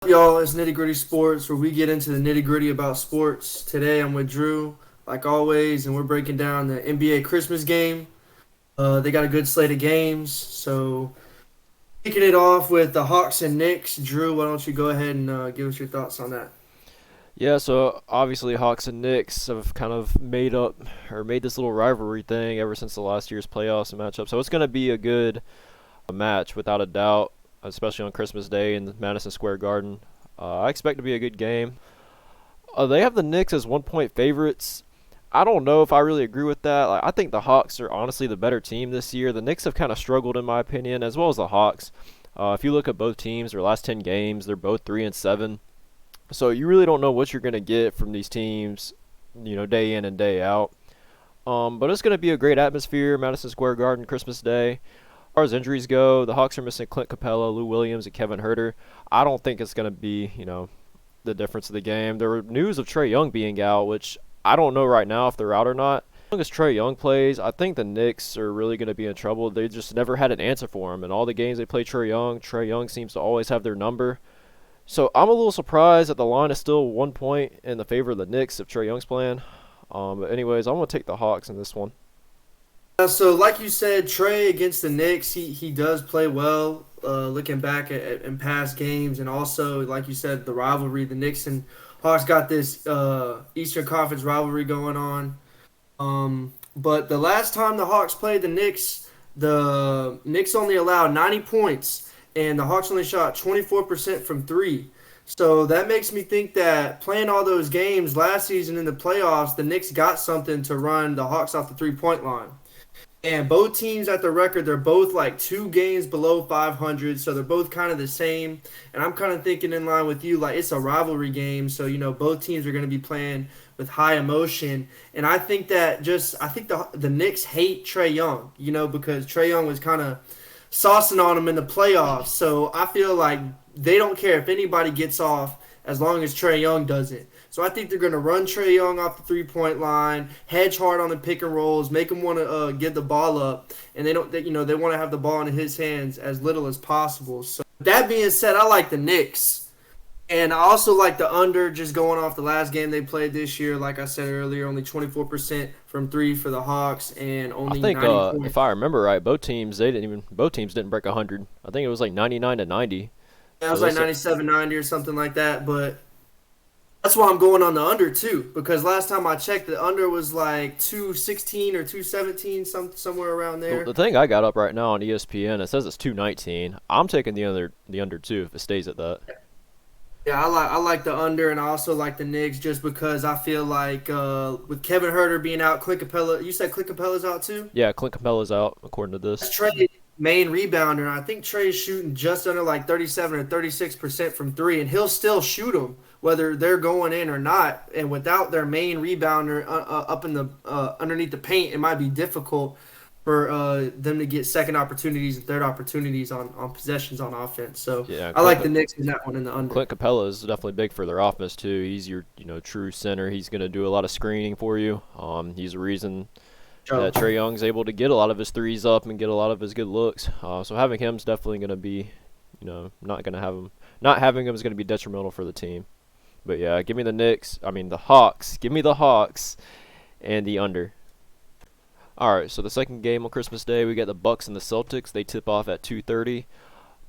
Y'all, it's Nitty Gritty Sports, where we get into the nitty gritty about sports. Today I'm with Drew, like always, and we're breaking down the NBA Christmas game. They got a good slate of games, so kicking it off with the Hawks and Knicks. Drew, why don't you go ahead and give us your thoughts on that? Yeah, so obviously Hawks and Knicks have kind of made this little rivalry thing ever since the last year's playoffs and matchup. So it's going to be a good match without a doubt, especially on Christmas Day in Madison Square Garden. I expect to be a good game. They have the Knicks as 1 point favorites. I don't know if I really agree with that. I think the Hawks are honestly the better team this year. The Knicks have kind of struggled in my opinion, as well as the Hawks. If you look at both teams, their last 10 games, they're both 3-7. So you really don't know what you're going to get from these teams, day in and day out. But it's going to be a great atmosphere, Madison Square Garden, Christmas Day. As far as injuries go, the Hawks are missing Clint Capella, Lou Williams, and Kevin Herter. I don't think it's going to be, the difference of the game. There were news of Trae Young being out, which I don't know right now if they're out or not. As long as Trae Young plays, I think the Knicks are really going to be in trouble. They just never had an answer for him. In all the games they play Trae Young seems to always have their number. So I'm a little surprised that the line is still 1 point in the favor of the Knicks if Trae Young's playing. But anyways, I'm going to take the Hawks in this one. So, like you said, Trey against the Knicks, he does play well. Looking back in past games, and also, like you said, the rivalry, the Knicks and Hawks got this Eastern Conference rivalry going on. But the last time the Hawks played the Knicks only allowed 90 points, and the Hawks only shot 24% from three. So that makes me think that playing all those games last season in the playoffs, the Knicks got something to run the Hawks off the 3-point line. And both teams at the record, they're both like 2 games below 500, so they're both kind of the same. And I'm kind of thinking in line with you, like it's a rivalry game, so both teams are going to be playing with high emotion. And I think the Knicks hate Trae Young, because Trae Young was kind of saucing on them in the playoffs. So I feel like they don't care if anybody gets off as long as Trae Young doesn't. So I think they're going to run Trae Young off the 3-point line, hedge hard on the pick and rolls, make him want to give the ball up, and they want to have the ball in his hands as little as possible. So that being said, I like the Knicks, and I also like the under. Just going off the last game they played this year, like I said earlier, only 24% from three for the Hawks, and I only think 90 points. if I remember right, both teams didn't break 100. I think it was like 99 to 90. It So was like this 97, 90 or something like that, but that's why I'm going on the under too, because last time I checked, the under was like 216 or 217, somewhere around the, there. the thing I got up right now on ESPN, it says it's 219. I'm taking the under too if it stays at that. Yeah, I like the under, and I also like the Knicks just because I feel like with Kevin Herter being out, Clint Capella. You said Clint Capella's out too. Yeah, Clint Capella's out according to this. That's Trey's main rebounder, and I think Trey's shooting just under like 37 or 36% from three, and he'll still shoot them whether they're going in or not. And without their main rebounder up in the underneath the paint, it might be difficult for them to get second opportunities and third opportunities on possessions on offense. So Yeah, I like the Knicks in that one in the under. Clint Capella is definitely big for their offense too. He's your true center. He's going to do a lot of screening for you. He's the reason Joe. that Trae Young's able to get a lot of his threes up and get a lot of his good looks. So having him is definitely going to be, not going to have him. Not having him is going to be detrimental for the team. But yeah, give me the Hawks. Give me the Hawks and the under. All right, so the second game on Christmas Day, we got the Bucks and the Celtics. They tip off at 2:30.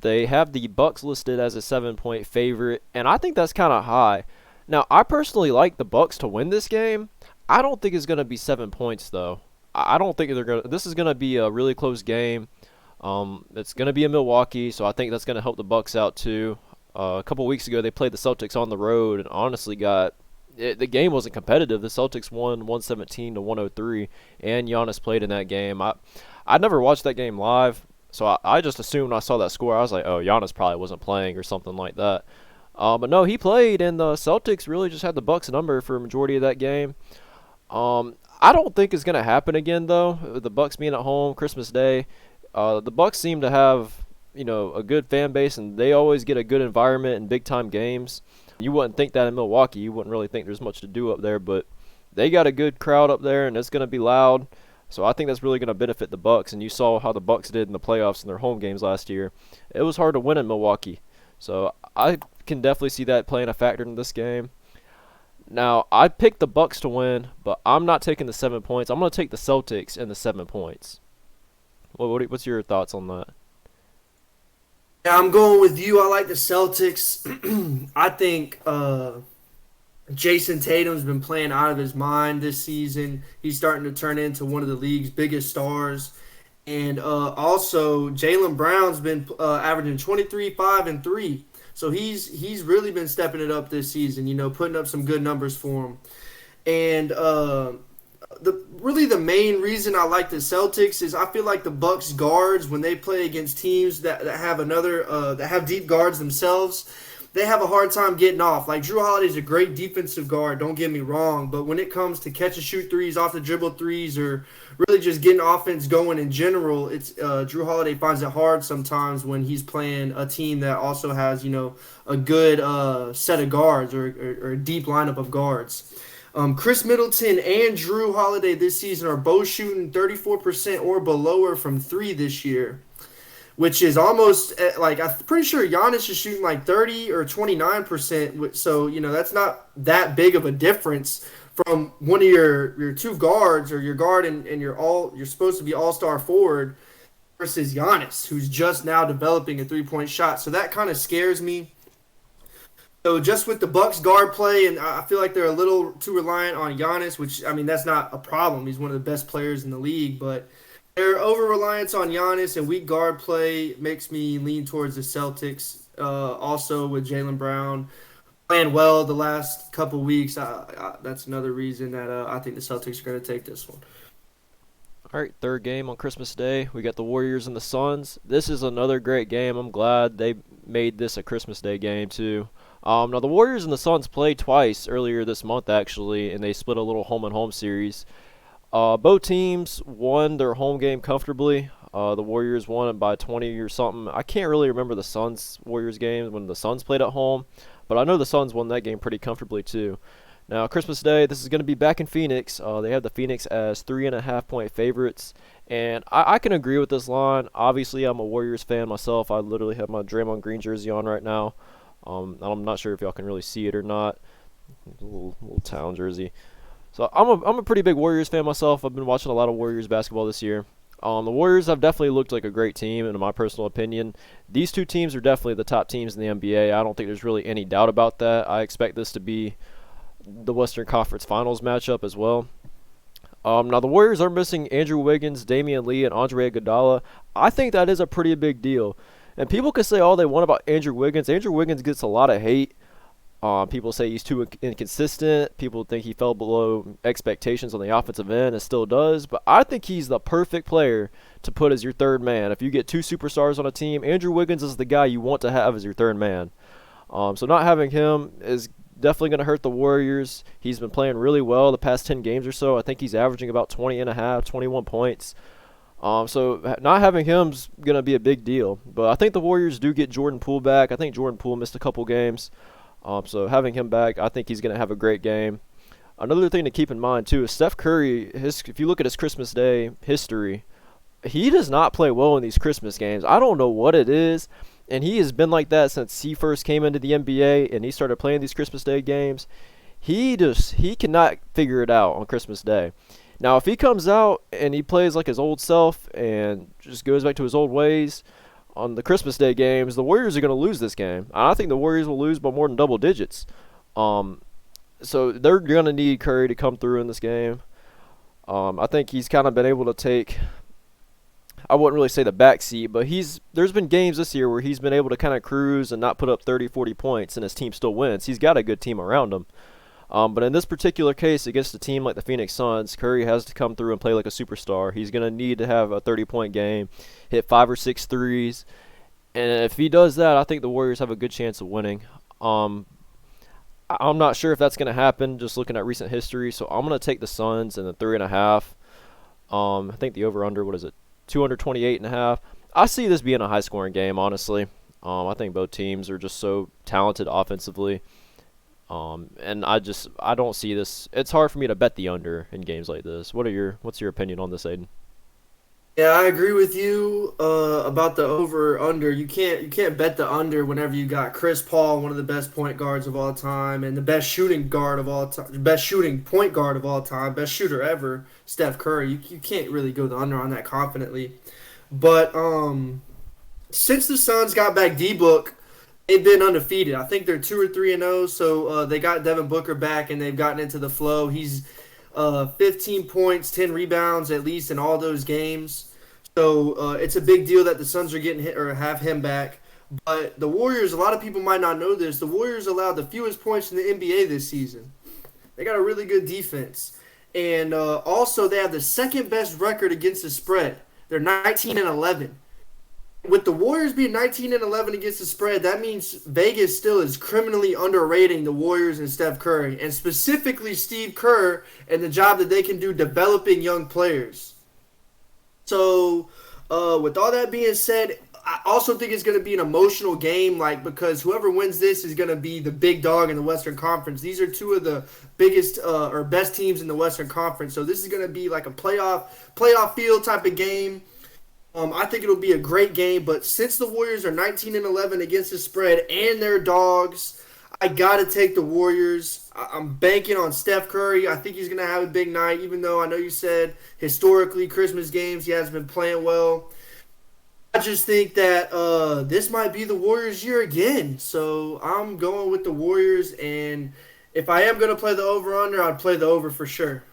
They have the Bucks listed as a 7-point favorite, and I think that's kind of high. Now, I personally like the Bucks to win this game. I don't think it's going to be 7 points though. I don't think they're going to. This is going to be a really close game. It's going to be in Milwaukee, so I think that's going to help the Bucks out too. A couple weeks ago, they played the Celtics on the road and honestly the game wasn't competitive. The Celtics won 117 to 103, and Giannis played in that game. I never watched that game live, so I just assumed when I saw that score, I was like, oh, Giannis probably wasn't playing or something like that. But no, he played, and the Celtics really just had the Bucks number for a majority of that game. I don't think it's gonna happen again though. The Bucks being at home, Christmas Day, the Bucks seem to have a good fan base, and they always get a good environment in big time games. You wouldn't think that in Milwaukee. You wouldn't really think there's much to do up there, but they got a good crowd up there, and it's going to be loud. So I think that's really going to benefit the Bucks. And you saw how the Bucks did in the playoffs in their home games last year. It was hard to win in Milwaukee. So I can definitely see that playing a factor in this game. Now, I picked the Bucks to win, but I'm not taking the 7 points. I'm going to take the Celtics and the 7 points. What's your thoughts on that? Yeah, I'm going with you. I like the Celtics. I think Jason Tatum's been playing out of his mind this season. He's starting to turn into one of the league's biggest stars. And also, Jaylen Brown's been averaging 23, 5, and 3. So he's really been stepping it up this season, putting up some good numbers for him. And the main reason I like the Celtics is I feel like the Bucks guards, when they play against teams that have deep guards themselves, they have a hard time getting off. Like, Drew Holiday's a great defensive guard, don't get me wrong, but when it comes to catch and shoot threes, off the dribble threes, or really just getting offense going in general, it's Drew Holiday finds it hard sometimes when he's playing a team that also has, a good set of guards, or a deep lineup of guards. Chris Middleton and Drew Holiday this season are both shooting 34% or below from 3 this year, which is almost I'm pretty sure Giannis is shooting like 30 or 29%. So, that's not that big of a difference from one of your two guards, or your guard and you're supposed to be all-star forward, versus Giannis, who's just now developing a three-point shot. So that kind of scares me. So just with the Bucks guard play, and I feel like they're a little too reliant on Giannis, which, I mean, that's not a problem. He's one of the best players in the league, but their over-reliance on Giannis and weak guard play makes me lean towards the Celtics. Also, with Jaylen Brown playing well the last couple weeks, that's another reason that I think the Celtics are going to take this one. All right, third game on Christmas Day. We got the Warriors and the Suns. This is another great game. I'm glad they made this a Christmas Day game, too. Now, the Warriors and the Suns played twice earlier this month, actually, and they split a little home-and-home series. Both teams won their home game comfortably. The Warriors won it by 20 or something. I can't really remember the Suns-Warriors game when the Suns played at home, but I know the Suns won that game pretty comfortably, too. Now, Christmas Day, this is going to be back in Phoenix. They have the Phoenix as 3.5-point favorites, and I can agree with this line. Obviously, I'm a Warriors fan myself. I literally have my Draymond Green jersey on right now. I'm not sure if y'all can really see it or not. Little town jersey. So I'm a pretty big Warriors fan myself. I've been watching a lot of Warriors basketball this year. The Warriors have definitely looked like a great team, in my personal opinion. These two teams are definitely the top teams in the NBA. I don't think there's really any doubt about that. I expect this to be the Western Conference Finals matchup as well. Now, the Warriors are missing Andrew Wiggins, Damian Lee, and Andre Iguodala. I think that is a pretty big deal. And people can say all they want about Andrew Wiggins. Andrew Wiggins gets a lot of hate. People say he's too inconsistent. People think he fell below expectations on the offensive end and still does. But I think he's the perfect player to put as your third man. If you get two superstars on a team, Andrew Wiggins is the guy you want to have as your third man. So not having him is definitely going to hurt the Warriors. He's been playing really well the past 10 games or so. I think he's averaging about 20.5, 21 points. So not having him's going to be a big deal. But I think the Warriors do get Jordan Poole back. I think Jordan Poole missed a couple games. So having him back, I think he's going to have a great game. Another thing to keep in mind, too, is Steph Curry, if you look at his Christmas Day history, he does not play well in these Christmas games. I don't know what it is, and he has been like that since he first came into the NBA and he started playing these Christmas Day games. He cannot figure it out on Christmas Day. Now, if he comes out and he plays like his old self and just goes back to his old ways on the Christmas Day games, the Warriors are going to lose this game. I think the Warriors will lose by more than double digits. So they're going to need Curry to come through in this game. I think he's kind of been able to take, I wouldn't really say the back seat, but there's been games this year where he's been able to kind of cruise and not put up 30, 40 points, and his team still wins. He's got a good team around him. But in this particular case, against a team like the Phoenix Suns, Curry has to come through and play like a superstar. He's going to need to have a 30-point game, hit 5 or 6 threes. And if he does that, I think the Warriors have a good chance of winning. I'm not sure if that's going to happen, just looking at recent history. So I'm going to take the Suns and the 3.5. I think the over-under, 228.5. I see this being a high-scoring game, honestly. I think both teams are just so talented offensively. And I don't see this. It's hard for me to bet the under in games like this. What's your opinion on this, Aiden? Yeah, I agree with you about the over under. You can't bet the under whenever you got Chris Paul, one of the best point guards of all time, and the best shooting guard of all time, best shooting point guard of all time, best shooter ever, Steph Curry. You can't really go the under on that confidently. But since the Suns got back D Book, they've been undefeated. I think they're 2 or 3-0. So they got Devin Booker back and they've gotten into the flow. He's 15 points, 10 rebounds at least in all those games. So it's a big deal that the Suns are getting hit or have him back. But the Warriors, a lot of people might not know this. The Warriors allowed the fewest points in the NBA this season. They got a really good defense, and also they have the second best record against the spread. They're 19-11. With the Warriors being 19-11 against the spread, that means Vegas still is criminally underrating the Warriors and Steph Curry, and specifically Steve Kerr and the job that they can do developing young players. So, with all that being said, I also think it's going to be an emotional game, like because whoever wins this is going to be the big dog in the Western Conference. These are two of the biggest or best teams in the Western Conference, so this is going to be like a playoff field type of game. I think it'll be a great game, but since the Warriors are 19-11 against the spread and they're dogs, I gotta take the Warriors. I'm banking on Steph Curry. I think he's gonna have a big night, even though I know you said historically Christmas games he hasn't been playing well. I just think that this might be the Warriors' year again. So I'm going with the Warriors, and if I am gonna play the over under, I'd play the over for sure.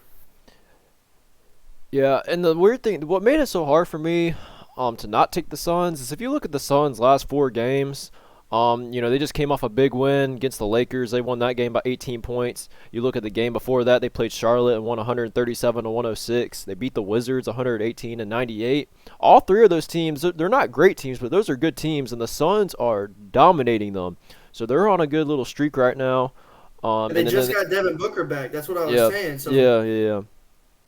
Yeah, and the weird thing, what made it so hard for me to not take the Suns is if you look at the Suns' last four games, they just came off a big win against the Lakers. They won that game by 18 points. You look at the game before that, they played Charlotte and won 137 to 106. They beat the Wizards 118 to 98. All three of those teams, they're not great teams, but those are good teams, and the Suns are dominating them. So they're on a good little streak right now. And they And just then, got Devin Booker back. That's what I was yeah, saying. So yeah.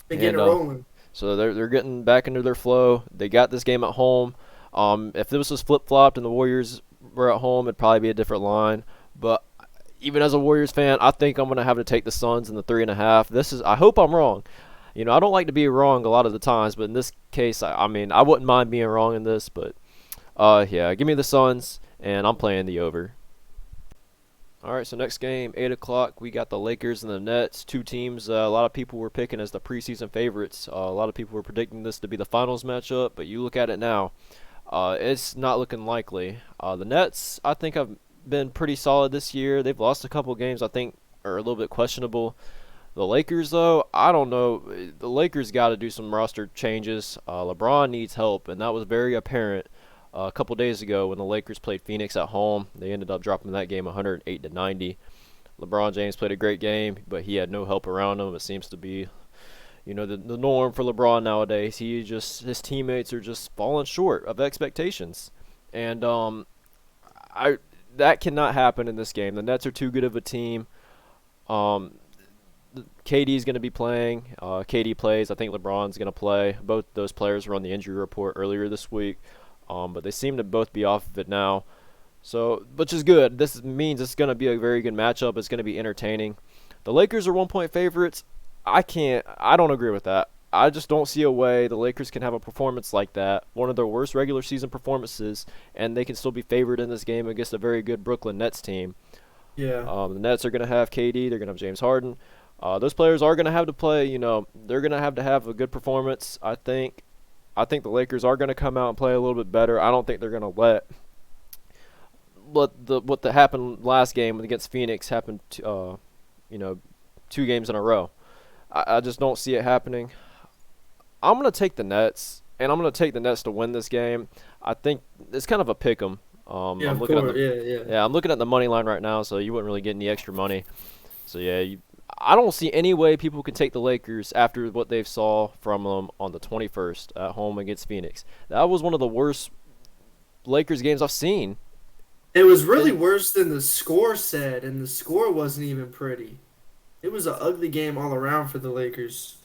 they're getting And it rolling. so they're getting back into their flow. They got this game at home. If this was flip flopped and the Warriors were at home, it'd probably be a different line. But even as a Warriors fan, I think I'm gonna have to take the Suns in the 3.5. I hope I'm wrong. I don't like to be wrong a lot of the times, but in this case, I mean, I wouldn't mind being wrong in this. But yeah, give me the Suns, and I'm playing the over. All right, so next game, 8 o'clock, we got the Lakers and the Nets, two teams a lot of people were picking as the preseason favorites. A lot of people were predicting this to be the finals matchup, but you look at it now, it's not looking likely. The Nets, I think, have been pretty solid this year. They've lost a couple games I think are a little bit questionable. The Lakers, though, I don't know. The Lakers got to do some roster changes. LeBron needs help, and that was very apparent a couple days ago when the Lakers played Phoenix at home. They ended up dropping that game 108 to 90. LeBron James played a great game, but he had no help around him. It seems to be, the norm for LeBron nowadays. His teammates are just falling short of expectations, and I that cannot happen in this game. The Nets are too good of a team. Um, KD is going to be playing. KD plays. I think LeBron's going to play. Both those players were on the injury report earlier this week. But they seem to both be off of it now. So, which is good. This means it's going to be a very good matchup. It's going to be entertaining. The Lakers are 1-point favorites. I don't agree with that. I just don't see a way the Lakers can have a performance like that, one of their worst regular season performances, and they can still be favored in this game against a very good Brooklyn Nets team. Yeah. The Nets are going to have KD. They're going to have James Harden. Those players are going to have to play. They're going to have a good performance, I think. I think the Lakers are going to come out and play a little bit better. I don't think they're going to let what happened last game against Phoenix happen. 2 games in a row. I just don't see it happening. I'm going to take the Nets, and I'm going to take the Nets to win this game. I think it's kind of a pick 'em. Yeah, I'm of looking at course. yeah, I'm looking at the money line right now, so you wouldn't really get any extra money. So yeah, I don't see any way people can take the Lakers after what they've saw from them on the 21st at home against Phoenix. That was one of the worst Lakers games I've seen. It was really And worse than the score said, and the score wasn't even pretty. It was an ugly game all around for the Lakers.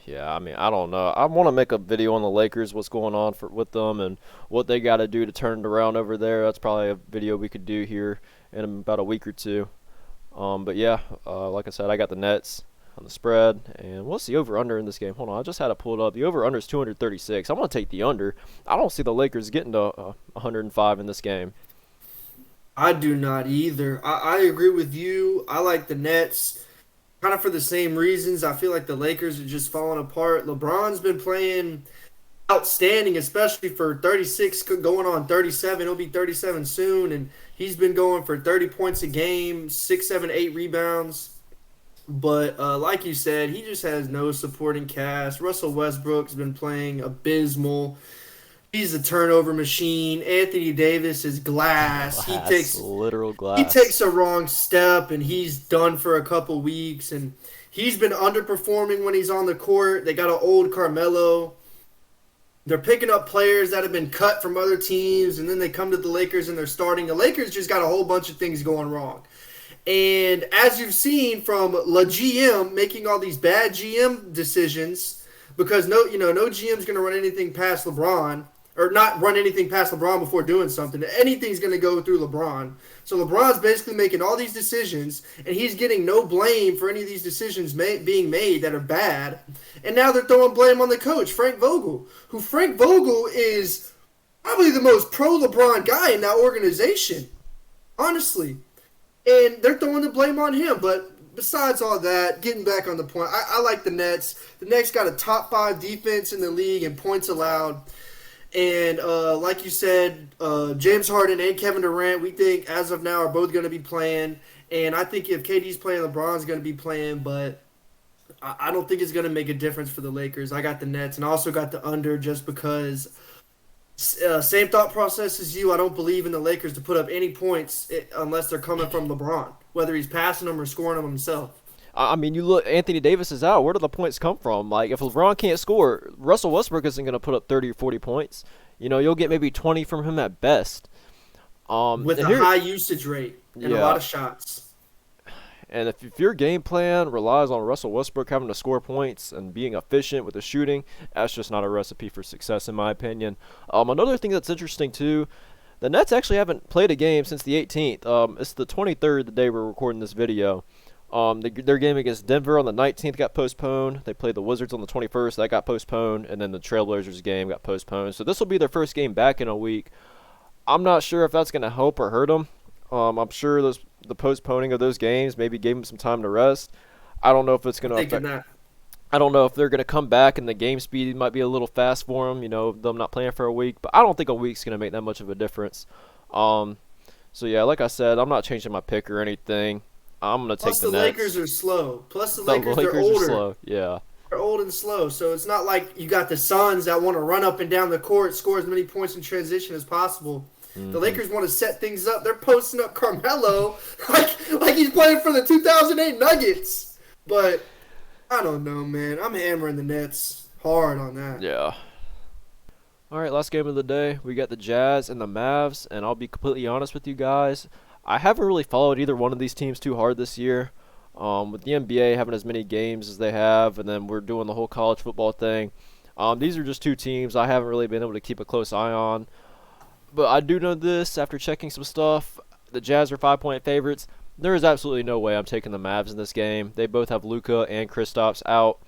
yeah, I mean, I don't know. I want to make a video on the Lakers, what's going on with them, and what they got to do to turn it around over there. That's probably a video we could do here in about a week or two. But yeah, like I said, I got the Nets. on the spread. And what's the over-under in this game? Hold on, I just had it pulled up. The over-under is 236. I'm going to take the under. I don't see the Lakers getting to 105 in this game. I do not either. I agree with you. I like the Nets kind of for the same reasons. I feel like the Lakers are just falling apart. LeBron's been playing outstanding, especially for 36 going on 37. He'll be 37 soon, and he's been going for 30 points a game, 6, 7, 8 rebounds. But like you said, he just has no supporting cast. Russell Westbrook's been playing abysmal. He's a turnover machine. Anthony Davis is glass. Glass, He takes literal glass. he takes a wrong step and he's done for a couple weeks. And he's been underperforming when he's on the court. They got an old Carmelo. They're picking up players that have been cut from other teams, and then they come to the Lakers and they're starting. The Lakers just got a whole bunch of things going wrong. And as you've seen from La GM making all these bad GM decisions, because no GM's going to run anything past LeBron, or not run anything past LeBron before doing something. Anything's going to go through LeBron. So LeBron's basically making all these decisions, and he's getting no blame for any of these decisions being made that are bad. And now they're throwing blame on the coach, Frank Vogel, who Frank Vogel is probably the most pro-LeBron guy in that organization, honestly. And they're throwing the blame on him. But besides all that, getting back on the point, I like the Nets. The Nets got a top 5 defense in the league in points allowed. And like you said, James Harden and Kevin Durant, we think as of now are both going to be playing. And I think if KD's playing, LeBron's going to be playing. But I don't think it's going to make a difference for the Lakers. I got the Nets, and I also got the under just because same thought process as you. I don't believe in the Lakers to put up any points unless they're coming from LeBron, whether he's passing them or scoring them himself. I mean, you look, Anthony Davis is out. Where do the points come from? Like, if LeBron can't score, Russell Westbrook isn't going to put up 30 or 40 points. You'll get maybe 20 from him at best. With a high usage rate and a lot of shots. And if your game plan relies on Russell Westbrook having to score points and being efficient with the shooting, that's just not a recipe for success, in my opinion. Another thing that's interesting, too, the Nets actually haven't played a game since the 18th. It's the 23rd, the day we're recording this video. Their game against Denver on the 19th got postponed. They played the Wizards on the 21st. That got postponed. And then the Trailblazers game got postponed. So this will be their first game back in a week. I'm not sure if that's going to help or hurt them. I'm sure the postponing of those games maybe gave them some time to rest. I don't know if it's going to affect. I don't know if they're going to come back and the game speed might be a little fast for them. Them not playing for a week. But I don't think a week's going to make that much of a difference. So, yeah, like I said, I'm not changing my pick or anything. I'm going to take the Nets. Plus, the Lakers are slow. Plus, the Lakers are older. Are slow. Yeah. They're old and slow. So, it's not like you got the Suns that want to run up and down the court, score as many points in transition as possible. Mm-hmm. The Lakers want to set things up. They're posting up Carmelo like he's playing for the 2008 Nuggets. But, I don't know, man. I'm hammering the Nets hard on that. Yeah. All right, last game of the day. We got the Jazz and the Mavs. And I'll be completely honest with you guys. I haven't really followed either one of these teams too hard this year. With the NBA having as many games as they have, and then we're doing the whole college football thing. These are just two teams I haven't really been able to keep a close eye on. But I do know this after checking some stuff. The Jazz are 5-point favorites. There is absolutely no way I'm taking the Mavs in this game. They both have Luka and Kristaps out.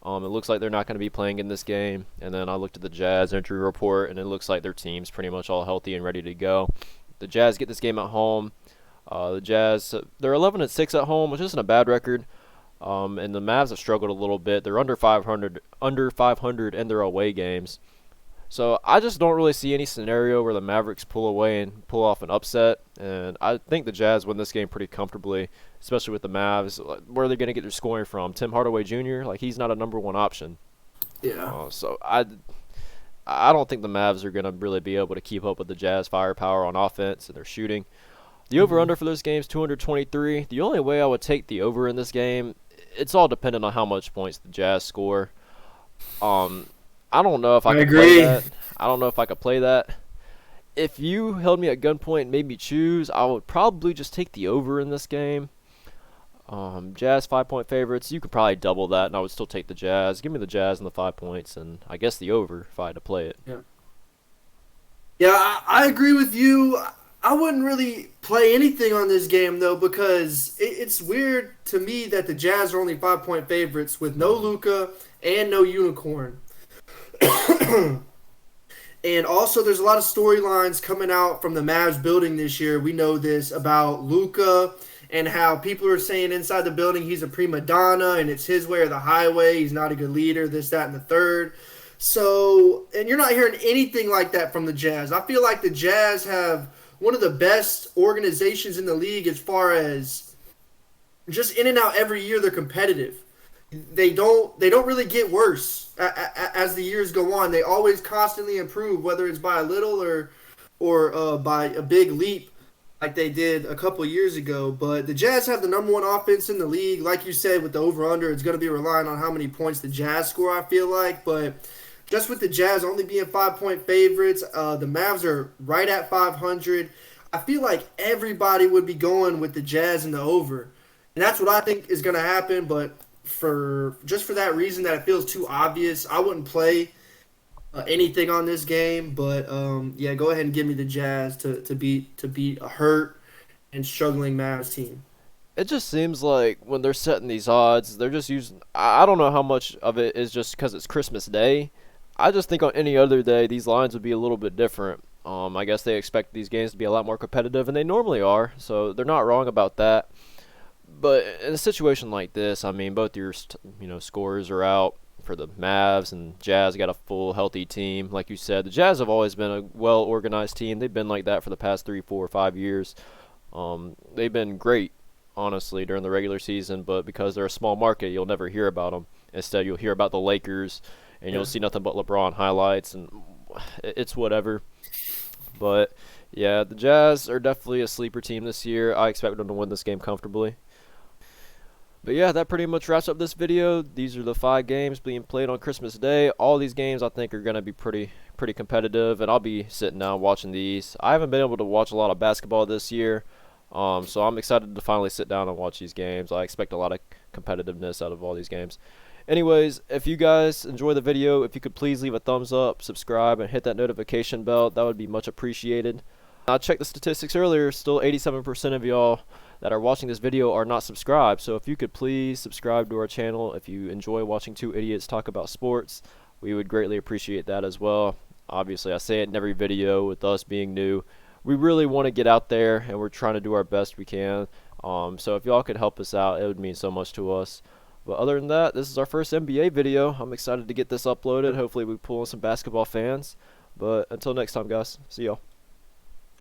It looks like they're not going to be playing in this game. And then I looked at the Jazz injury report, and it looks like their team's pretty much all healthy and ready to go. The Jazz get this game at home. The Jazz, they're 11-6 at home, which isn't a bad record. And the Mavs have struggled a little bit. They're under 500 in their away games. So I just don't really see any scenario where the Mavericks pull away and pull off an upset. And I think the Jazz win this game pretty comfortably, especially with the Mavs. Where are they going to get their scoring from? Tim Hardaway Jr.? He's not a number one option. Yeah. So I don't think the Mavs are going to really be able to keep up with the Jazz firepower on offense and their shooting. The over-under for this game is 223. The only way I would take the over in this game, it's all dependent on how much points the Jazz score. I don't know if I could play that. I don't know if I could play that. If you held me at gunpoint and made me choose, I would probably just take the over in this game. Jazz 5-point favorites. You could probably double that, and I would still take the Jazz. Give me the Jazz and the 5 points, and I guess the over if I had to play it. Yeah, I agree with you. I wouldn't really play anything on this game though because it's weird to me that the Jazz are only 5 point favorites with no Mhm. Luca and no Unicorn. And also, there's a lot of storylines coming out from the Mavs building this year. We know this about Luca and how people are saying inside the building he's a prima donna and it's his way or the highway. He's not a good leader, this, that, and the third. So, and you're not hearing anything like that from the Jazz. I feel like the Jazz have one of the best organizations in the league as far as just in and out every year they're competitive. They don't really get worse as the years go on. They always constantly improve, whether it's by a little or by a big leap, like they did a couple years ago. But the Jazz have the number one offense in the league, like you said, with the over under. It's going to be relying on how many points the Jazz score. I feel like, but just with the Jazz only being 5 point favorites, the Mavs are right at 500. I feel like everybody would be going with the Jazz and the over, and that's what I think is going to happen. But for that reason that it feels too obvious, I wouldn't play anything on this game. But yeah, go ahead and give me the Jazz to beat a hurt and struggling Mavs team. It just seems like when they're setting these odds, they're just using. I don't know how much of it is just because it's Christmas Day. I just think on any other day, these lines would be a little bit different. I guess they expect these games to be a lot more competitive, and they normally are, so they're not wrong about that. But in a situation like this, I mean, both your scorers are out for the Mavs, and Jazz got a full healthy team. Like you said, the Jazz have always been a well organized team. They've been like that for the past 3, 4, 5 years. They've been great, honestly, during the regular season, but because they're a small market, you'll never hear about them. Instead, you'll hear about the Lakers, and Yeah. you'll see nothing but LeBron highlights, and it's whatever. But yeah, the Jazz are definitely a sleeper team this year. I expect them to win this game comfortably. But yeah, that pretty much wraps up this video. These are the 5 games being played on Christmas Day. All these games I think are going to be pretty competitive, and I'll be sitting down watching these. I haven't been able to watch a lot of basketball this year, so I'm excited to finally sit down and watch these games. I expect a lot of competitiveness out of all these games. Anyways, if you guys enjoy the video, if you could please leave a thumbs up, subscribe, and hit that notification bell, that would be much appreciated. I checked the statistics earlier, still 87% of y'all that are watching this video are not subscribed. So if you could please subscribe to our channel if you enjoy watching two idiots talk about sports, we would greatly appreciate that as well. Obviously, I say it in every video with us being new. We really want to get out there, and we're trying to do our best we can. So if y'all could help us out, it would mean so much to us. But other than that, this is our first NBA video. I'm excited to get this uploaded. Hopefully we pull in some basketball fans. But until next time, guys, see y'all.